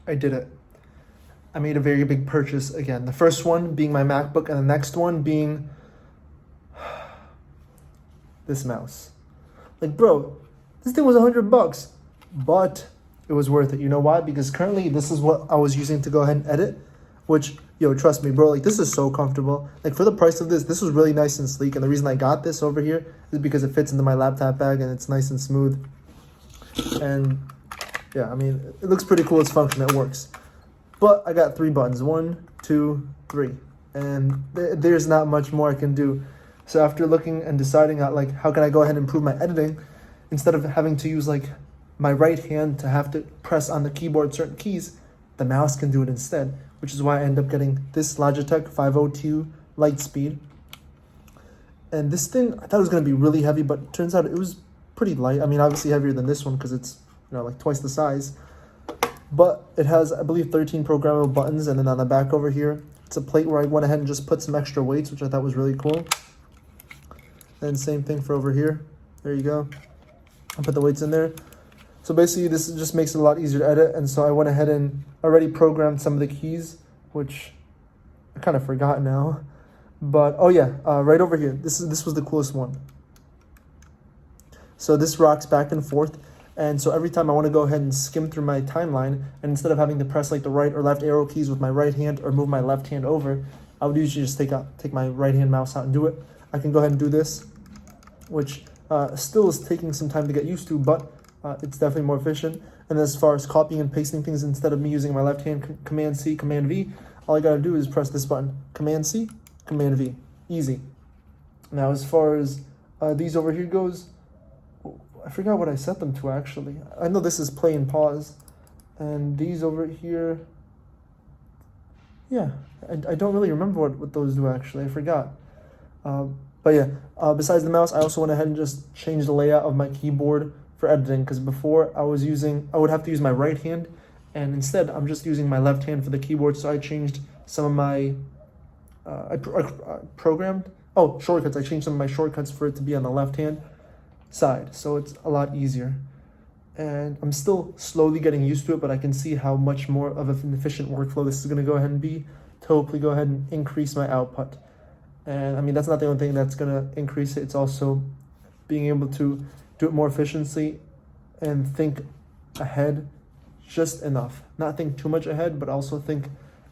I did it. I made a very big purchase again. The first one being my MacBook, and the next one being this mouse. Like, bro, this thing was $100, but it was worth it. You know why? Because currently this is what I was using to go ahead and edit, which, yo, trust me, bro, like, this is so comfortable. Like, for the price of this was really nice and sleek. And the reason I got this over here is because it fits into my laptop bag and it's nice and smooth. And yeah, I mean, it looks pretty cool. It's functional. It works. But I got 3 buttons, 1, 2, 3, and there's not much more I can do. So after looking and deciding like how can I go ahead and improve my editing, instead of having to use like my right hand to have to press on the keyboard certain keys, the mouse can do it instead, which is why I end up getting this Logitech 502 Lightspeed. And this thing, I thought it was going to be really heavy, but it turns out it was pretty light. I mean, obviously heavier than this one because it's, you know, like twice the size. But it has, I believe, 13 programmable buttons, and then on the back over here, it's a plate where I went ahead and just put some extra weights, which I thought was really cool. And same thing for over here. There you go. I put the weights in there. So basically, this just makes it a lot easier to edit, and so I went ahead and already programmed some of the keys, which I kind of forgot now. But, oh yeah, right over here, this was the coolest one. So this rocks back and forth. And so every time I want to go ahead and skim through my timeline, and instead of having to press like the right or left arrow keys with my right hand or move my left hand over, I would usually just take my right hand mouse out and do it. I can go ahead and do this, which still is taking some time to get used to, but it's definitely more efficient. And as far as copying and pasting things, instead of me using my left hand, Command C, Command V, all I gotta do is press this button, Command C, Command V, easy. Now as far as these over here goes, I forgot what I set them to actually. I know this is play and pause. And these over here, yeah, I don't really remember what those do actually. I forgot. But yeah, besides the mouse, I also went ahead and just changed the layout of my keyboard for editing, because before I would have to use my right hand, and instead I'm just using my left hand for the keyboard. So I changed some of my, shortcuts. I changed some of my shortcuts for it to be on the left hand side, so it's a lot easier. And I'm still slowly getting used to it, but I can see how much more of an efficient workflow this is going to go ahead and be to hopefully go ahead and increase my output. And I mean, that's not the only thing that's going to increase it. It's also being able to do it more efficiently and think ahead just enough. Not think too much ahead, but also think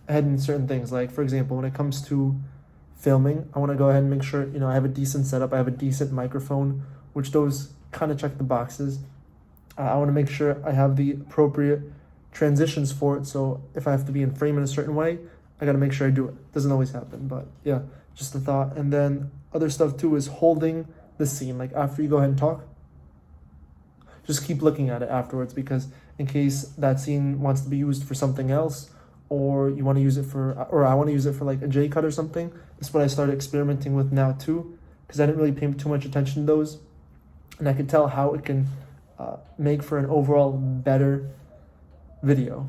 ahead in certain things. Like, for example, when it comes to filming, I want to go ahead and make sure, you know, I have a decent setup, I have a decent microphone, which those kind of check the boxes. I want to make sure I have the appropriate transitions for it. So if I have to be in frame in a certain way, I got to make sure I do it. Doesn't always happen, but yeah, just a thought. And then other stuff too is holding the scene. Like after you go ahead and talk, just keep looking at it afterwards, because in case that scene wants to be used for something else, or you want to use it for, or I want to use it for like a J cut or something. That's what I started experimenting with now too, because I didn't really pay too much attention to those. And I could tell how it can make for an overall better video.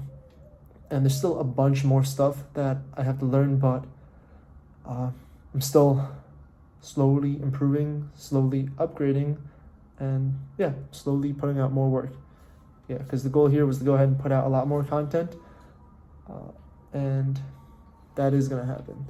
And there's still a bunch more stuff that I have to learn, but I'm still slowly improving, slowly upgrading, and yeah, slowly putting out more work. Yeah, because the goal here was to go ahead and put out a lot more content, and that is going to happen.